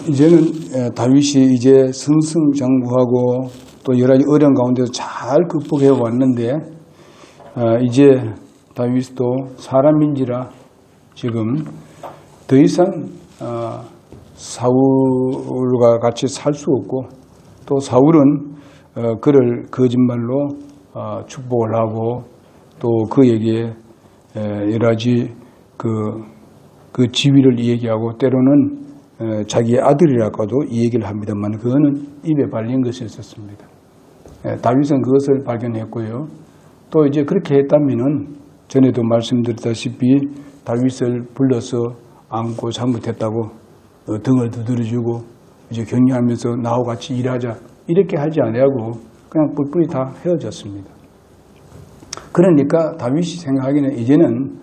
이제는 다윗이 이제 승승장구하고 또 여러 가지 어려운 가운데서 잘 극복해 왔는데, 이제 다윗도 사람인지라 지금 더 이상 사울과 같이 살 수 없고, 또 사울은 그를 거짓말로 축복을 하고 또 그에게 여러 가지 그 지위를 얘기하고 때로는 자기의 아들이라고도 이 얘기를 합니다만, 그거는 입에 발린 것이 있었습니다. 다윗은 그것을 발견했고요. 또 이제 그렇게 했다면은 전에도 말씀드렸다시피 다윗을 불러서 안고 잘못했다고 등을 두드려주고 이제 격려하면서 나와 같이 일하자 이렇게 하지 아니하고 그냥 뿔뿔이 다 헤어졌습니다. 그러니까 다윗이 생각하기는 이제는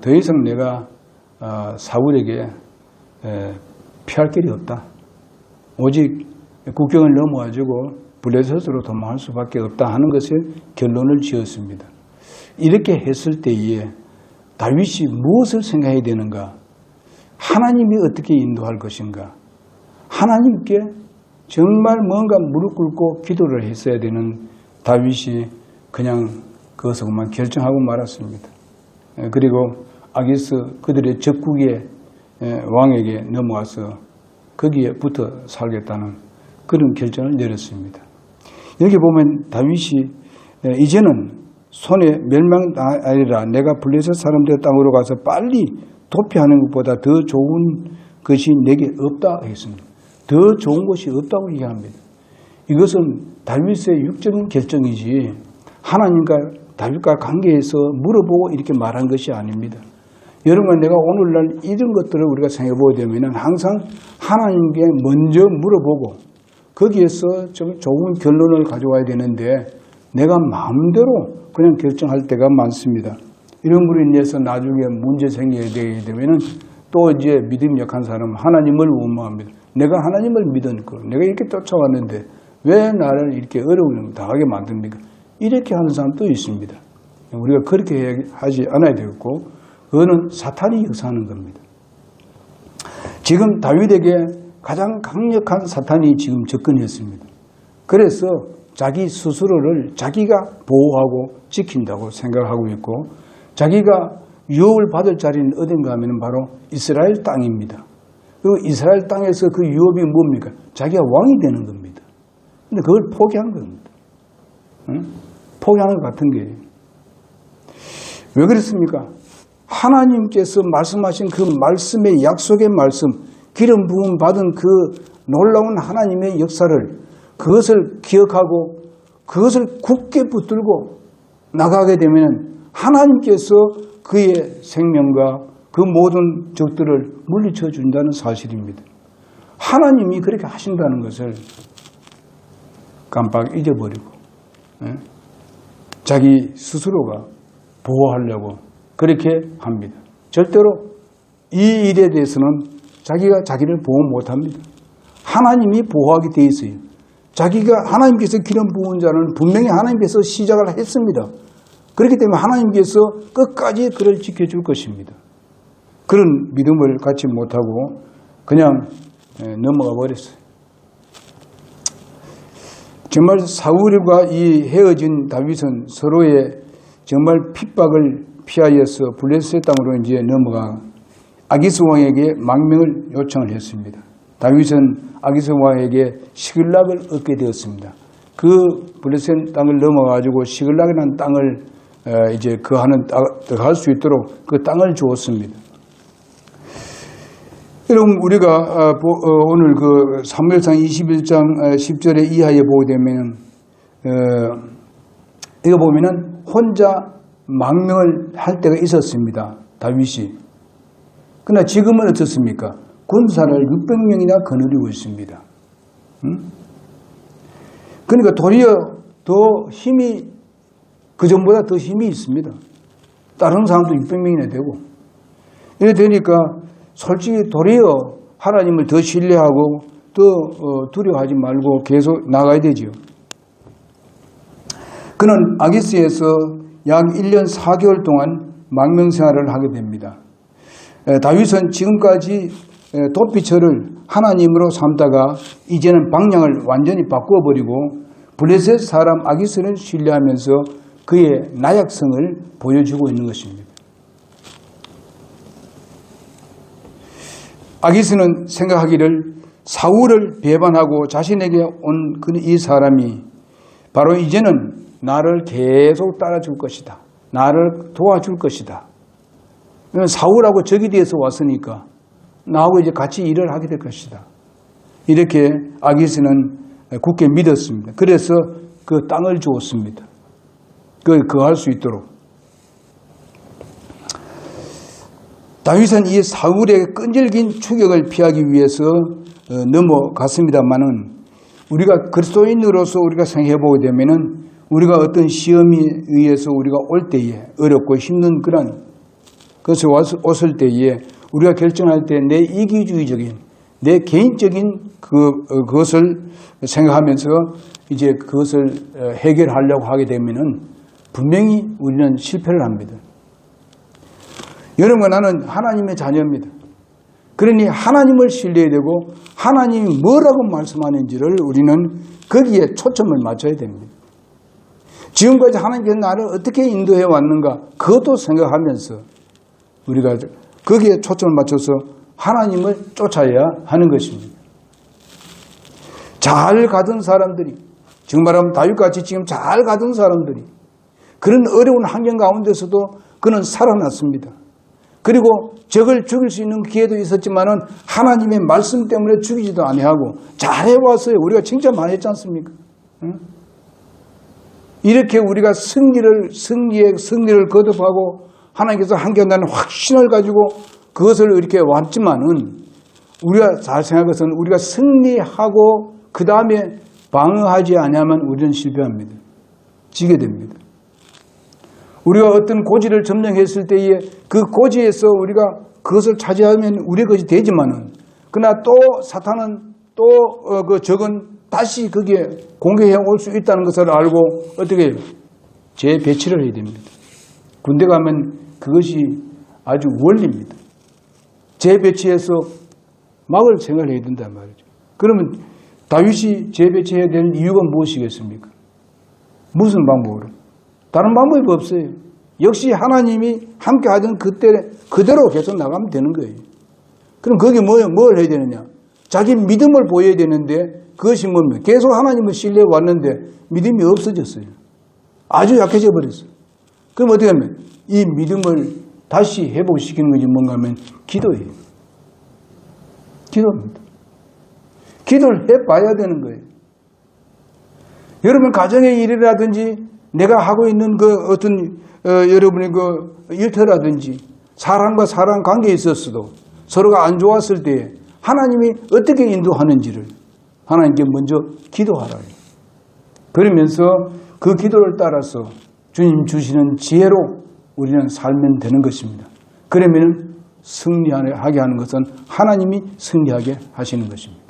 더 이상 내가 사울에게 피할 길이 없다. 오직 국경을 넘어가지고 블레셋으로 도망할 수밖에 없다 하는 것에 결론을 지었습니다. 이렇게 했을 때에 다윗이 무엇을 생각해야 되는가? 하나님이 어떻게 인도할 것인가? 하나님께 정말 뭔가 무릎 꿇고 기도를 했어야 되는 다윗이 그냥 그것만 결정하고 말았습니다. 그리고 아기스 그들의 적국의 왕에게 넘어와서 거기에 붙어 살겠다는 그런 결정을 내렸습니다. 여기 보면 다윗이 이제는 손에 멸망당하리라, 내가 블레셋 사람들의 땅으로 가서 빨리 도피하는 것보다 더 좋은 것이 내게 없다 했습니다. 더 좋은 것이 없다고 얘기합니다. 이것은 다윗의 육적인 결정이지 하나님과 다윗과 관계에서 물어보고 이렇게 말한 것이 아닙니다. 여러분, 내가 오늘날 이런 것들을 우리가 생각해 보게 되면 항상 하나님께 먼저 물어보고 거기에서 좀 좋은 결론을 가져와야 되는데 내가 마음대로 그냥 결정할 때가 많습니다. 이런 분으로 인해서 나중에 문제 생기게 되게 되면 또 이제 믿음이 약한 사람은 하나님을 원망합니다. 내가 하나님을 믿으니까 내가 이렇게 쫓아왔는데 왜 나를 이렇게 어려움을 당하게 만듭니까? 이렇게 하는 사람도 있습니다. 우리가 그렇게 하지 않아야 되겠고, 그거는 사탄이 역사하는 겁니다. 지금 다윗에게 가장 강력한 사탄이 지금 접근했습니다. 그래서 자기 스스로를 자기가 보호하고 지킨다고 생각하고 있고, 자기가 유업을 받을 자리는 어딘가 하면 바로 이스라엘 땅입니다. 그리고 이스라엘 땅에서 그 유업이 뭡니까? 자기가 왕이 되는 겁니다. 근데 그걸 포기한 겁니다. 응? 포기하는 것 같은 게. 왜 그렇습니까? 하나님께서 말씀하신 그 말씀의 약속의 말씀, 기름 부음 받은 그 놀라운 하나님의 역사를, 그것을 기억하고 그것을 굳게 붙들고 나가게 되면 하나님께서 그의 생명과 그 모든 적들을 물리쳐 준다는 사실입니다. 하나님이 그렇게 하신다는 것을 깜빡 잊어버리고 자기 스스로가 보호하려고 그렇게 합니다. 절대로 이 일에 대해서는 자기가 자기를 보호 못합니다. 하나님이 보호하게 되어 있어요. 자기가 하나님께서 기름 부은 자는 분명히 하나님께서 시작을 했습니다. 그렇기 때문에 하나님께서 끝까지 그를 지켜줄 것입니다. 그런 믿음을 갖지 못하고 그냥 넘어가 버렸어요. 정말 사울과 이 헤어진 다윗은 서로의 정말 핍박을 피하여서 블레셋 땅으로 이제 넘어가 아기스 왕에게 망명을 요청을 했습니다. 다윗은 아기스 왕에게 시글락을 얻게 되었습니다. 그 블레셋 땅을 넘어가지고 시글락이라는 땅을 이제 들어갈 수 있도록 그 땅을 주었습니다. 여러분, 우리가 오늘 그 사무엘상 21장 10절에 이하에 보게 되면 이거 보면은 혼자 망명을 할 때가 있었습니다. 다윗이. 그러나 지금은 어떻습니까? 군사를 600명이나 거느리고 있습니다. 그러니까 도리어 더 힘이, 그전보다 더 힘이 있습니다. 다른 사람도 600명이나 되고. 이래 되니까 솔직히 도리어 하나님을 더 신뢰하고 더 두려워하지 말고 계속 나가야 되죠. 그는 아기스에서 약 1년 4개월 동안 망명 생활을 하게 됩니다. 다윗은 지금까지 도피처를 하나님으로 삼다가 이제는 방향을 완전히 바꾸어버리고 블레셋 사람 아기스를 신뢰하면서 그의 나약성을 보여주고 있는 것입니다. 아기스는 생각하기를 사울을 배반하고 자신에게 온 이 사람이 바로 이제는 나를 계속 따라줄 것이다. 나를 도와줄 것이다. 사울하고 적이 되어서 왔으니까 나하고 이제 같이 일을 하게 될 것이다. 이렇게 아기스는 굳게 믿었습니다. 그래서 그 땅을 주었습니다. 거할 수 있도록. 다윗은 이 사울의 끈질긴 추격을 피하기 위해서 넘어갔습니다만은 우리가 그리스도인으로서 우리가 생각해보게 되면은 우리가 어떤 시험에 의해서 우리가 올 때에 어렵고 힘든 그런 것을 왔을 때에 우리가 결정할 때 내 이기주의적인 내 개인적인 그것을 생각하면서 이제 그것을 해결하려고 하게 되면은 분명히 우리는 실패를 합니다. 여러분, 나는 하나님의 자녀입니다. 그러니 하나님을 신뢰해야 되고 하나님이 뭐라고 말씀하는지를 우리는 거기에 초점을 맞춰야 됩니다. 지금까지 하나님께서 나를 어떻게 인도해 왔는가 그것도 생각하면서 우리가 거기에 초점을 맞춰서 하나님을 쫓아야 하는 것입니다. 잘 가던 사람들이, 지금 말하면 다윗같이 지금 잘 가던 사람들이 그런 어려운 환경 가운데서도 그는 살아났습니다. 그리고 적을 죽일 수 있는 기회도 있었지만은 하나님의 말씀 때문에 죽이지도 아니하고 잘해왔어요. 우리가 칭찬 많이 했지 않습니까? 응? 이렇게 우리가 승리를 거듭하고 하나님께서 함께한다는 확신을 가지고 그것을 이렇게 왔지만은 우리가 잘 생각한 것은 우리가 승리하고 그 다음에 방어하지 아니하면 우리는 실패합니다. 지게 됩니다. 우리가 어떤 고지를 점령했을 때에 그 고지에서 우리가 그것을 차지하면 우리의 것이 되지만은 그러나 또 사탄은 또 그 적은 다시 거기에 공격해 올 수 있다는 것을 알고 어떻게 해요? 재배치를 해야 됩니다. 군대 가면 그것이 아주 원리입니다. 재배치해서 막을 생각을 해야 된단 말이죠. 그러면 다윗이 재배치해야 되는 이유가 무엇이겠습니까? 무슨 방법으로? 다른 방법이 없어요. 역시 하나님이 함께 하던 그때 그대로 계속 나가면 되는 거예요. 그럼 거기 뭘 해야 되느냐? 자기 믿음을 보여야 되는데 그것이 뭡니까? 계속 하나님을 신뢰해 왔는데 믿음이 없어졌어요. 아주 약해져 버렸어요. 그럼 어떻게 하면 이 믿음을 다시 회복시키는 것이 뭔가 하면 기도예요. 기도입니다. 기도를 해봐야 되는 거예요. 여러분 가정의 일이라든지 내가 하고 있는 그 어떤 여러분의 그 일터라든지 사람과 사람 관계에 있었어도 서로가 안 좋았을 때 하나님이 어떻게 인도하는지를 하나님께 먼저 기도하라. 그러면서 그 기도를 따라서 주님 주시는 지혜로 우리는 살면 되는 것입니다. 그러면 승리하게 하는 것은 하나님이 승리하게 하시는 것입니다.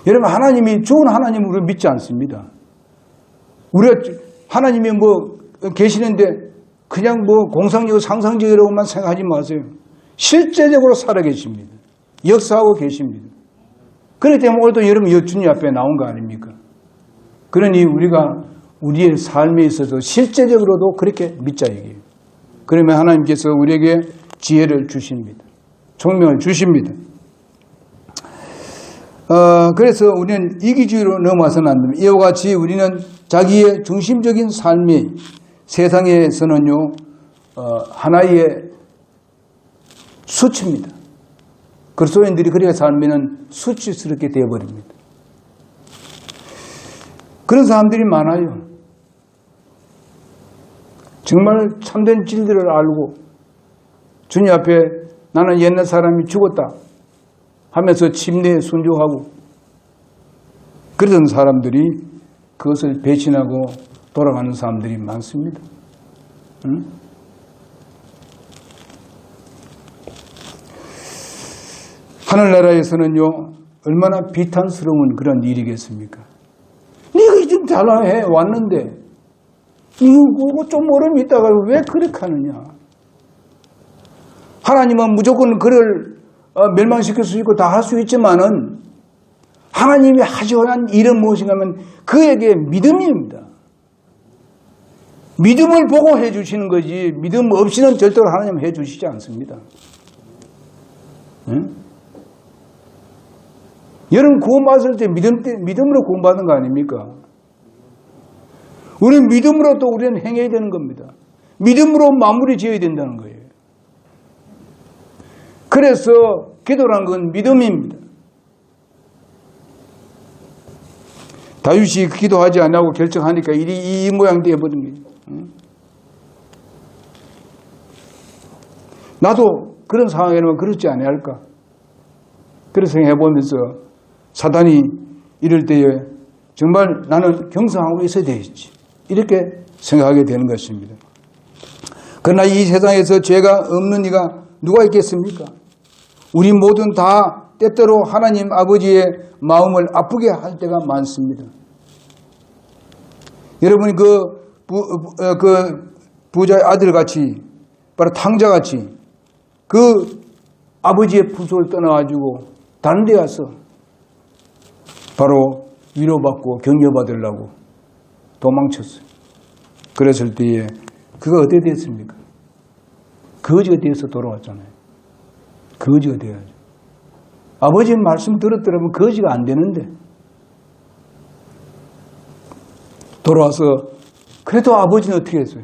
여러분 하나님이 좋은 하나님을 우리가 믿지 않습니다. 우리가 하나님이 뭐 계시는데 그냥 뭐 공상적이고 상상적이라고만 생각하지 마세요. 실제적으로 살아계십니다. 역사하고 계십니다. 그렇기 때문에 오늘도 여러분 주님 앞에 나온 거 아닙니까? 그러니 우리가 우리의 삶에 있어서 실제적으로도 그렇게 믿자 얘기예요. 그러면 하나님께서 우리에게 지혜를 주십니다. 총명을 주십니다. 그래서 우리는 이기주의로 넘어서는 안 됩니다. 이와 같이 우리는 자기의 중심적인 삶이 세상에서는요, 하나의 수치입니다. 그리스도인들이 그렇게 살면 수치스럽게 되어버립니다. 그런 사람들이 많아요. 정말 참된 진리를 알고 주님 앞에 나는 옛날 사람이 죽었다 하면서 침례에 순종하고 그러던 사람들이 그것을 배신하고 돌아가는 사람들이 많습니다. 응? 하늘나라에서는요 얼마나 비탄스러운 그런 일이겠습니까? 네가 좀 잘해 왔는데 이거 좀 오름 있다가 왜 그렇게 하느냐? 하나님은 무조건 그를 멸망시킬 수 있고 다 할 수 있지만은 하나님이 하시오한 일은 무엇인가 하면 그에게 믿음입니다. 믿음을 보고 해주시는 거지 믿음 없이는 절대로 하나님은 해주시지 않습니다. 응? 여러분 구원받을 때 믿음으로 구원받는 거 아닙니까? 우리는 믿음으로 또 우리는 행해야 되는 겁니다. 믿음으로 마무리 지어야 된다는 거예요. 그래서 기도란 건 믿음입니다. 다윗이 기도하지 않고 결정하니까 일이 이 모양 되어버린 거예요. 나도 그런 상황에는 그렇지 않아야 할까? 그래서 생각해보면서 사단이 이럴 때에 정말 나는 경성하고 있어야 되겠지. 이렇게 생각하게 되는 것입니다. 그러나 이 세상에서 죄가 없는 이가 누가 있겠습니까? 우리 모두는 다 때때로 하나님 아버지의 마음을 아프게 할 때가 많습니다. 여러분이 그 부자의 아들같이 바로 탕자같이 그 아버지의 부소를 떠나가지고 다른 데 가서 바로 위로받고 격려받으려고 도망쳤어요. 그랬을 때에 그가 어떻게 됐습니까? 거지가 되어서 돌아왔잖아요. 거지가 되어야죠. 아버지의 말씀 들었더라면 거지가 안 되는데 돌아와서 그래도 아버지는 어떻게 했어요?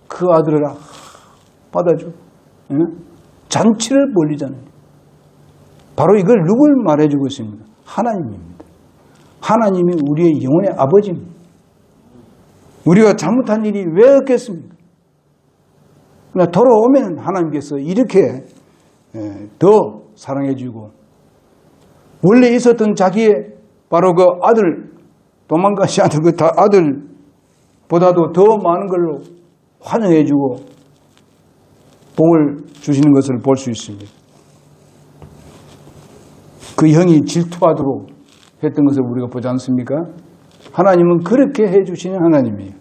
그 아들을 받아주고 잔치를 벌리잖아요. 바로 이걸 누굴 말해주고 있습니다? 하나님입니다. 하나님이 우리의 영혼의 아버지입니다. 우리가 잘못한 일이 왜 없겠습니까? 그러나 돌아오면 하나님께서 이렇게 더 사랑해주고 원래 있었던 자기의 바로 그 아들 도망가지 않은 그 아들보다도 더 많은 걸로 환영해주고 복을 주시는 것을 볼 수 있습니다. 그 형이 질투하도록 했던 것을 우리가 보지 않습니까? 하나님은 그렇게 해주시는 하나님이에요.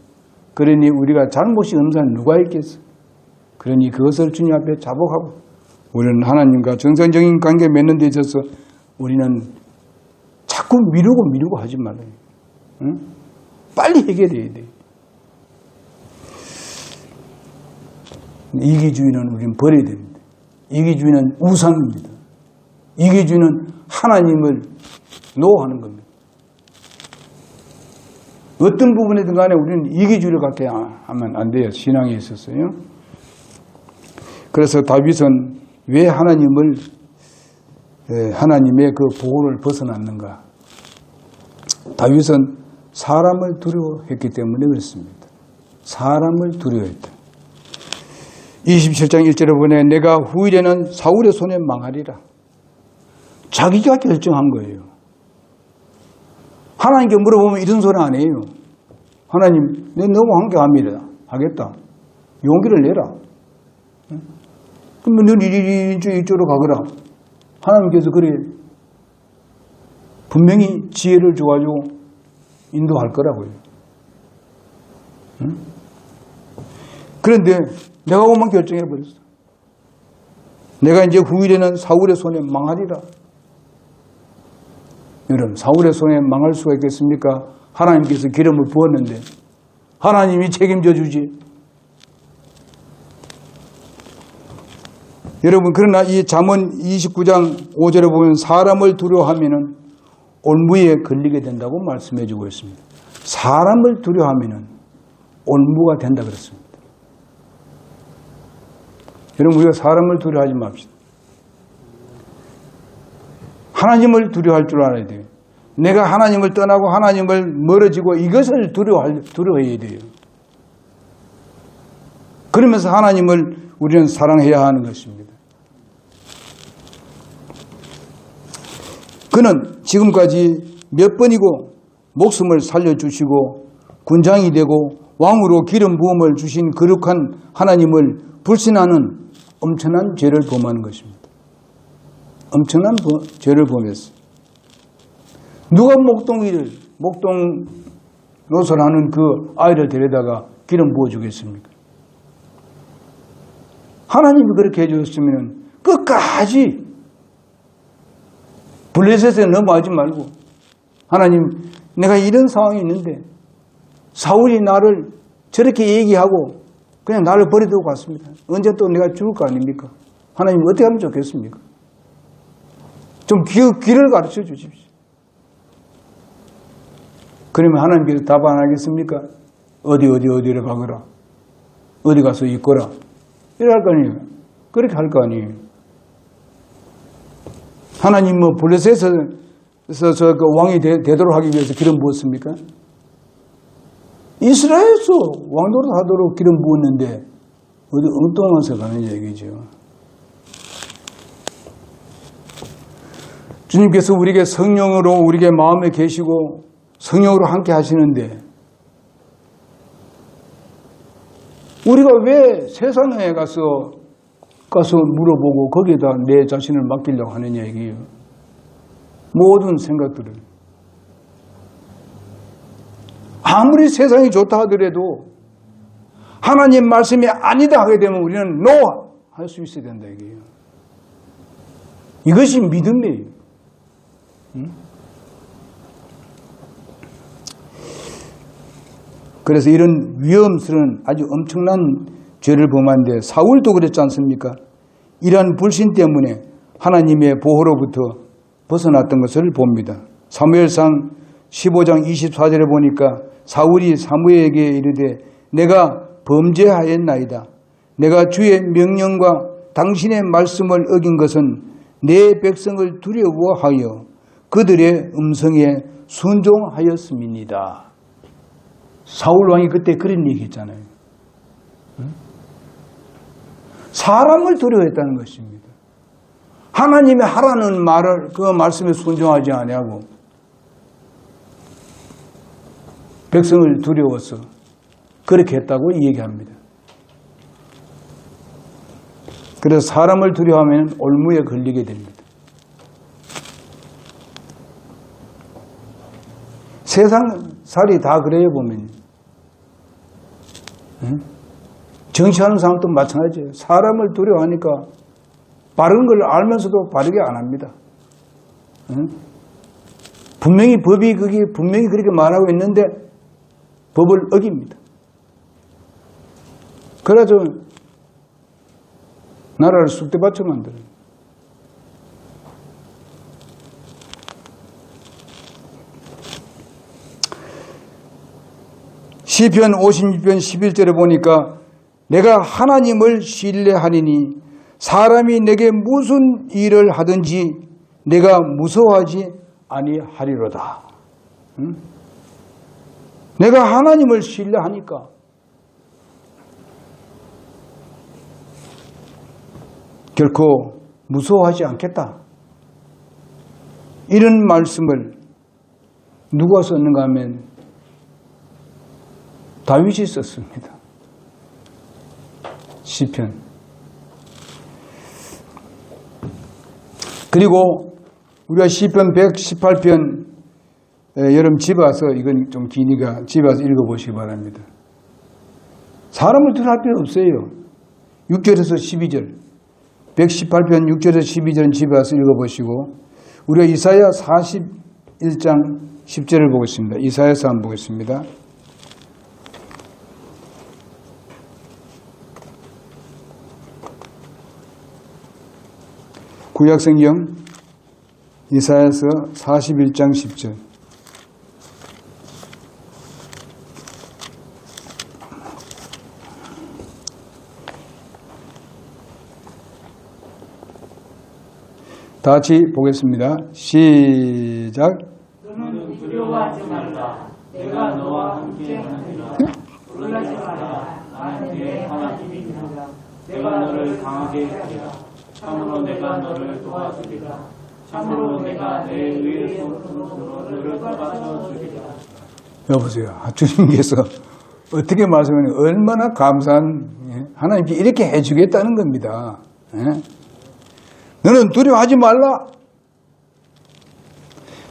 그러니 우리가 잘못이 없는 사람 누가 있겠어요? 그러니 그것을 주님 앞에 자복하고 우리는 하나님과 정상적인 관계 맺는 데 있어서 우리는 자꾸 미루고 하지 말아요. 응? 빨리 해결해야 돼요. 이기주의는 우리는 버려야 됩니다. 이기주의는 우상입니다. 이기주의는 하나님을 노하는 겁니다. 어떤 부분이든 간에 우리는 이기주의를 갖게 하면 안 돼요. 신앙에 있어서요. 그래서 다윗은 왜 하나님의 그 보호를 벗어났는가? 다윗은 사람을 두려워했기 때문에 그렇습니다. 사람을 두려워했다. 27장 1절에 보내 내가 후일에는 사울의 손에 망하리라. 자기가 결정한 거예요. 하나님께 물어보면 이런 소리 안 해요. 하나님, 내 너무 황교합니다. 하겠다. 용기를 내라. 그러면 넌 이쪽으로 가거라. 하나님께서 그래 분명히 지혜를 줘가지고 인도할 거라고요. 그런데 내가 오만 결정해버렸어. 내가 이제 후일에는 사울의 손에 망하리라. 여러분, 사울의 손에 망할 수가 있겠습니까? 하나님께서 기름을 부었는데 하나님이 책임져 주지. 여러분, 그러나 이 잠언 29장 5절에 보면 사람을 두려워하면은 올무에 걸리게 된다고 말씀해 주고 있습니다. 사람을 두려워하면은 올무가 된다 그랬습니다. 여러분, 우리가 사람을 두려워하지 맙시다. 하나님을 두려워할 줄 알아야 돼요. 내가 하나님을 떠나고 하나님을 멀어지고 이것을 두려워해야 돼요. 그러면서 하나님을 우리는 사랑해야 하는 것입니다. 그는 지금까지 몇 번이고 목숨을 살려주시고 군장이 되고 왕으로 기름 부음을 주신 거룩한 하나님을 불신하는 엄청난 죄를 범하는 것입니다. 엄청난 죄를 범했어요. 누가 목동 노설하는 그 아이를 데려다가 기름 부어주겠습니까? 하나님이 그렇게 해주셨으면 끝까지 블레셋에 넘어가지 말고, 하나님, 내가 이런 상황이 있는데 사울이 나를 저렇게 얘기하고 그냥 나를 버리두고 갔습니다. 언제 또 내가 죽을 거 아닙니까? 하나님 어떻게 하면 좋겠습니까? 좀 길을 가르쳐 주십시오. 그러면 하나님께서 답 안 하겠습니까? 어디를 가거라. 어디 가서 있거라. 이래 할 거 아니에요. 그렇게 할 거 아니에요. 하나님 블레셋에서 그 왕이 되도록 하기 위해서 기름 부었습니까? 이스라엘에서 왕 노릇하도록 기름 부었는데 어디 엉뚱해서 가는 얘기죠. 주님께서 우리에게 성령으로 우리에게 마음에 계시고 성령으로 함께 하시는데 우리가 왜 세상에 가서 물어보고 거기에다 내 자신을 맡기려고 하는 얘기예요. 모든 생각들을. 아무리 세상이 좋다 하더라도 하나님 말씀이 아니다 하게 되면 우리는 NO 할 수 있어야 된다 얘기예요. 이것이 믿음이에요. 그래서 이런 위험스러운 아주 엄청난 죄를 범한데 사울도 그랬지 않습니까? 이러한 불신 때문에 하나님의 보호로부터 벗어났던 것을 봅니다. 사무엘상 15장 24절에 보니까 사울이 사무엘에게 이르되 내가 범죄하였나이다. 내가 주의 명령과 당신의 말씀을 어긴 것은 내 백성을 두려워하여 그들의 음성에 순종하였음이니이다. 사울 왕이 그때 그런 얘기했잖아요. 사람을 두려워했다는 것입니다. 하나님이 하라는 말을 그 말씀에 순종하지 아니하고 백성을 두려워서 그렇게 했다고 얘기합니다. 그래서 사람을 두려워하면 올무에 걸리게 됩니다. 세상살이 다 그래요 보면. 정치하는 사람도 마찬가지예요. 사람을 두려워하니까 바른 걸 알면서도 바르게 안 합니다. 분명히 법이 분명히 그렇게 말하고 있는데 법을 어깁니다. 그래서 나라를 쑥대밭으로 만들어요. 시편 56편 11절에 보니까 내가 하나님을 신뢰하리니 사람이 내게 무슨 일을 하든지 내가 무서워하지 아니하리로다. 내가 하나님을 신뢰하니까 결코 무서워하지 않겠다. 이런 말씀을 누가 썼는가 하면 다윗이 썼습니다. 시편. 그리고 우리가 시편 118편 여러분 집에 와서 이건 좀 기니까 집에 와서 읽어보시기 바랍니다. 사람을 두려워할 필요 없어요. 6절에서 12절 118편 6절에서 12절은 집에 와서 읽어보시고 우리가 이사야 41장 10절을 보겠습니다. 이사야서 한번 보겠습니다. 구약성경 이사야서 41장 10절 다 같이 보겠습니다. 시작. 너는 두려워하지 말라. 내가 너와 함께 하리라. 놀라지 말라. 나는 내 하나님이니라. 내가 너를 강하게 하리라. 참으로 내가 너를 도와주리라. 참으로 내가 내 의의 손으로 너를 도와주리라. 여보세요. 주님께서 어떻게 말씀하면 얼마나 감사한 하나님께 이렇게 해주겠다는 겁니다. 너는 두려워하지 말라.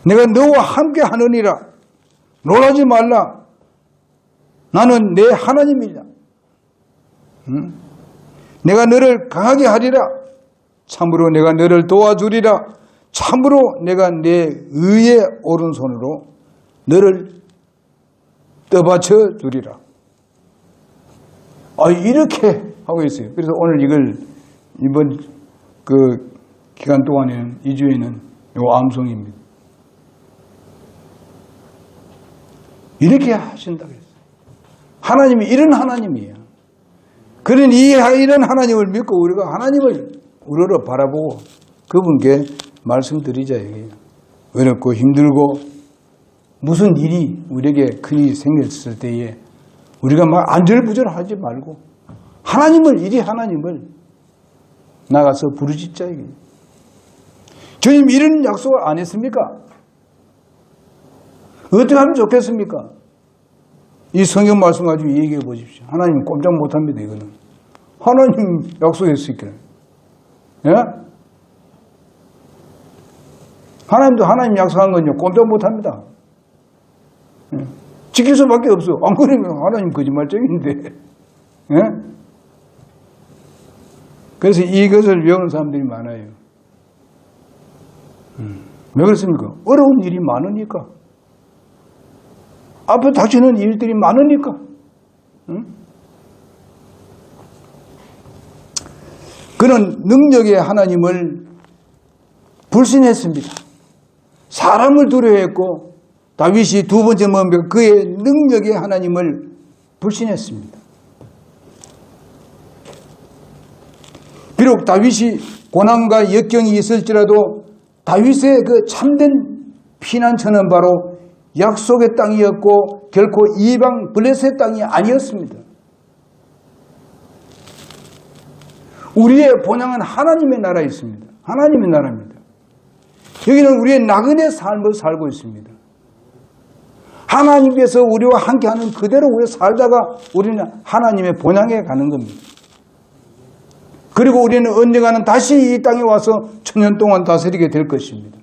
내가 너와 함께 하느니라. 놀라지 말라. 나는 내 하나님이다. 내가 너를 강하게 하리라. 참으로 내가 너를 도와주리라. 참으로 내가 내 의의 오른손으로 너를 떠받쳐 주리라. 이렇게 하고 있어요. 그래서 오늘 이번 그 기간 동안에는 2주에는 요 암송입니다. 이렇게 하신다 그랬어요. 하나님이 이런 하나님이에요. 그러니 이런 하나님을 믿고 우리가 하나님을 우러러 바라보고 그분께 말씀드리자 이게요. 어렵고 힘들고 무슨 일이 우리에게 큰일이 생겼을 때에 우리가 막 안절부절하지 말고 하나님을 나가서 부르짖자 이게요. 주님 이런 약속을 안 했습니까? 어떻게 하면 좋겠습니까? 이 성경 말씀 가지고 얘기해 보십시오. 하나님 꼼짝 못합니다. 이거는 하나님 약속했으니까. 예? 하나님도 하나님 약속한 건요 꼼짝 못합니다. 예? 지킬 수밖에 없어. 안 그러면 하나님 거짓말쟁인데. 예? 그래서 이것을 외우는 사람들이 많아요. 왜 그렇습니까? 어려운 일이 많으니까. 앞에 닥치는 일들이 많으니까. 응? 그는 능력의 하나님을 불신했습니다. 사람을 두려워했고 다윗이 두 번째 뭡니까? 그의 능력의 하나님을 불신했습니다. 비록 다윗이 고난과 역경이 있을지라도 다윗의 그 참된 피난처는 바로 약속의 땅이었고 결코 이방 블레셋 땅이 아니었습니다. 우리의 본향은 하나님의 나라에 있습니다. 하나님의 나라입니다. 여기는 우리의 나그네 삶을 살고 있습니다. 하나님께서 우리와 함께하는 그대로 우리 살다가 우리는 하나님의 본향에 가는 겁니다. 그리고 우리는 언젠가는 다시 이 땅에 와서 천년 동안 다스리게 될 것입니다.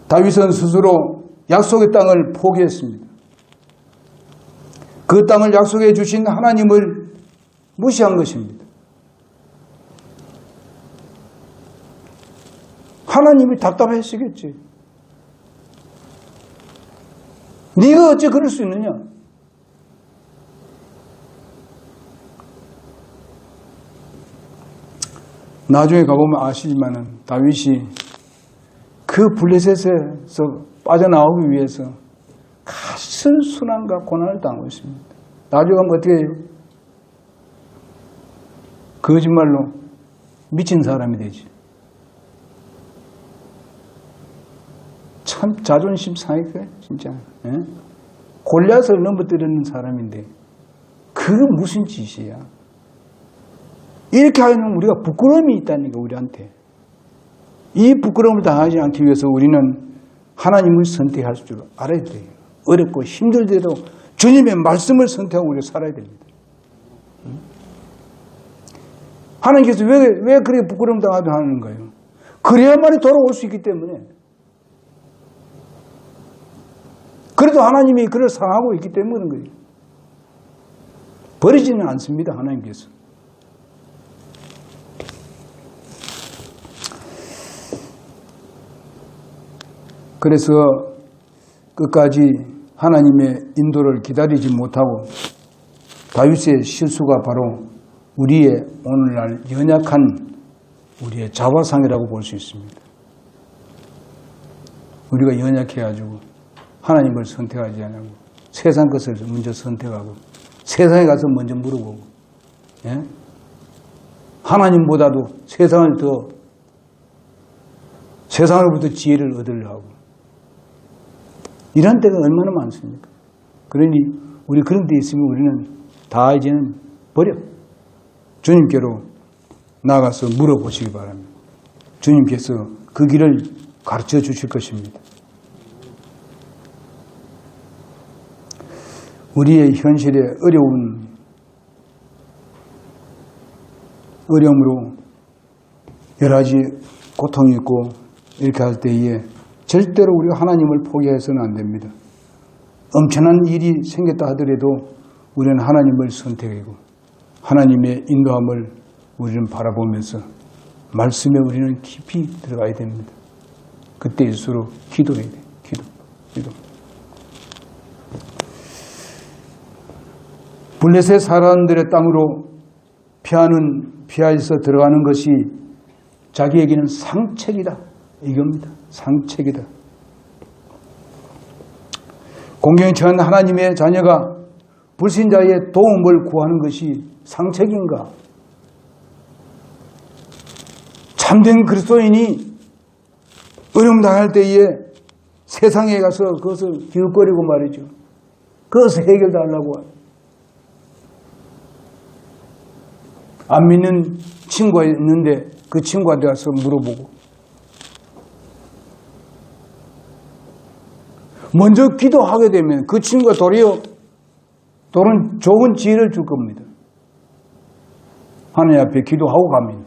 다윗은 스스로 약속의 땅을 포기했습니다. 그 땅을 약속해 주신 하나님을 무시한 것입니다. 하나님이 답답하시겠지. 네가 어째 그럴 수 있느냐? 나중에 가보면 아시지만은 다윗이 그 블레셋에서 빠져나오기 위해서 큰 순환과 고난을 당하고 있습니다. 나중에 가면 어떻게 해요? 거짓말로 미친 사람이 되지. 참 자존심 상했어요, 진짜. 예? 골리앗을 넘어뜨리는 사람인데 그게 무슨 짓이야? 이렇게 하면 우리가 부끄러움이 있다니까, 우리한테. 이 부끄러움을 당하지 않기 위해서 우리는 하나님을 선택할 줄 알아야 돼요. 어렵고 힘들더라도 주님의 말씀을 선택하고 우리가 살아야 됩니다. 하나님께서 왜 그렇게 부끄러움 당하게 하는 거예요? 그래야만이 돌아올 수 있기 때문에. 그래도 하나님이 그를 사랑하고 있기 때문에 그런 거예요. 버리지는 않습니다, 하나님께서. 그래서 끝까지 하나님의 인도를 기다리지 못하고 다윗의 실수가 바로 우리의 오늘날 연약한 우리의 자화상이라고 볼 수 있습니다. 우리가 연약해가지고 하나님을 선택하지 않고 세상 것을 먼저 선택하고 세상에 가서 먼저 물어보고, 예? 하나님보다도 세상으로부터 지혜를 얻으려고 하고 이런 때가 얼마나 많습니까? 그러니 우리 그런 데 있으면 우리는 다 이제는 버려. 주님께로 나가서 물어보시기 바랍니다. 주님께서 그 길을 가르쳐 주실 것입니다. 우리의 현실의 어려움으로 여러 가지 고통이 있고 이렇게 할 때에 절대로 우리가 하나님을 포기해서는 안 됩니다. 엄청난 일이 생겼다 하더라도 우리는 하나님을 선택하고 하나님의 인도함을 우리는 바라보면서 말씀에 우리는 깊이 들어가야 됩니다. 그때일수록 기도해야 돼요. 기도. 블레셋 사람들의 땅으로 피하여서 들어가는 것이 자기에게는 상책이다. 이겁니다. 상책이다. 공경에 처한 하나님의 자녀가 불신자의 도움을 구하는 것이 상책인가? 참된 그리스도인이 어려움 당할 때에 세상에 가서 그것을 기웃거리고 말이죠. 그것을 해결달라고. 안 믿는 친구가 있는데 그 친구한테 가서 물어보고. 먼저 기도하게 되면 그 친구가 도리어 좋은 지혜를 줄 겁니다. 하나님 앞에 기도하고 갑니다.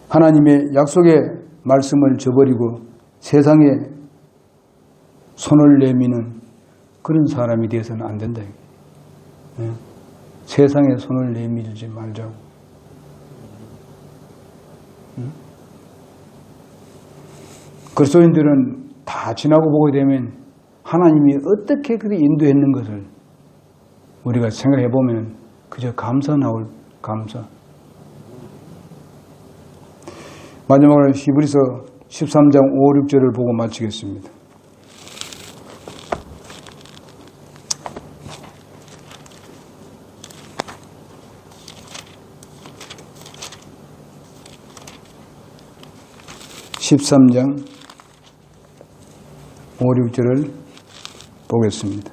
하나님의 약속의 말씀을 저버리고 세상에 손을 내미는 그런 사람이 되어서는 안 된다. 세상에 손을 내밀지 말자고. 그리스도인들은 다 지나고 보게 되면 하나님이 어떻게 그렇게 인도했는 것을 우리가 생각해 보면 그저 감사 나올 감사. 마지막으로 히브리서 13장 5, 6절을 보고 마치겠습니다. (13장) 5, 6절을 보겠습니다.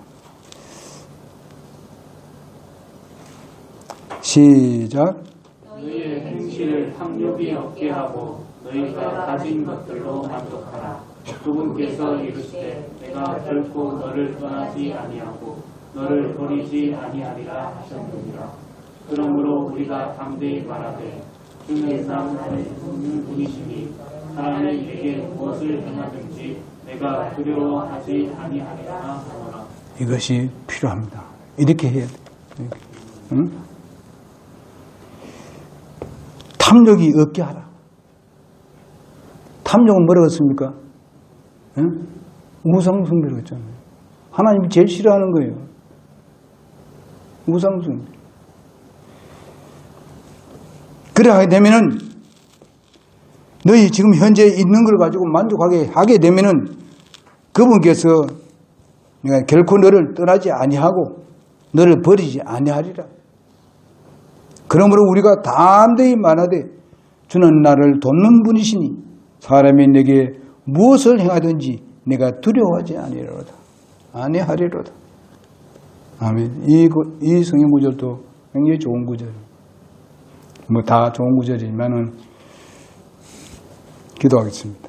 시작. 너희의 행실을 탐욕이 없게 하고 너희가 가진 것들로 만족하라. 그분께서 이르시되 내가 결코 너를 떠나지 아니하고 너를 버리지 아니하리라 하셨느니라. 그러므로 우리가 담대히 말하되 주는 사람을 돕는 분이시니 사람이 내게 무엇을 행하든지 내가 두려워하지 아니하리라 하노라. 이것이 필요합니다. 이렇게 해야 돼. 응? 탐욕이 없게 하라. 탐욕은 뭐라고 했습니까? 응? 우상숭배라고 했잖아요. 하나님이 제일 싫어하는 거예요. 우상숭배. 그래 하게 되면은 너희 지금 현재 있는 걸 가지고 만족하게 하게 되면은 그분께서 내가 결코 너를 떠나지 아니하고 너를 버리지 아니하리라. 그러므로 우리가 담대히 말하되 주는 나를 돕는 분이시니 사람이 내게 무엇을 행하든지 내가 두려워하지 아니하리로다. 아니하리로다. 아멘. 이 성경 구절도 굉장히 좋은 구절입니다. 뭐 다 좋은 구절이지만은 기도하겠습니다.